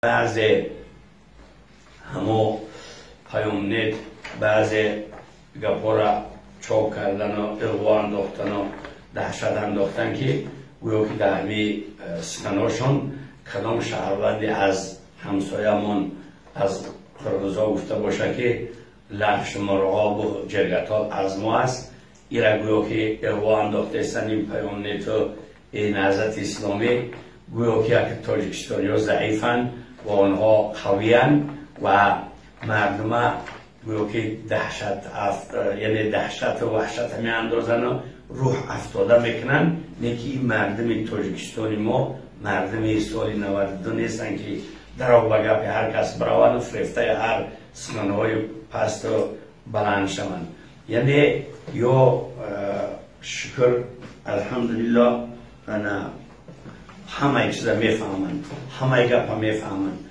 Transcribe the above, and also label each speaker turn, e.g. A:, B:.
A: بعض همو پیام نت بعض گپا را چاپ کردن و اغوا انداختن و دهشت انداختن که گویا که در همی سکناشون کدام شهروندی از همسایمون از قرغزا گفته باشه که لحش مرغاب و جرگتال از ما است. این را گویا که اغوا انداخته استن این پیام نت و این نهضت اسلامی گویا که تاجیکستانی ها ضعیفن و آنها قویان و مردم گویا که یعنی دهشت و وحشت همی اندازن و روح افتاده میکنن. نیکی مردم تاجیکستانی ما مردم سال 92 نیستن که در آب و گپ هر کس براون و فریفته هر سخنهای پست و بلند شوند. یعنی یا شکر الحمدلله انا همه چیزا میفهمند، همه گپ میفهمند.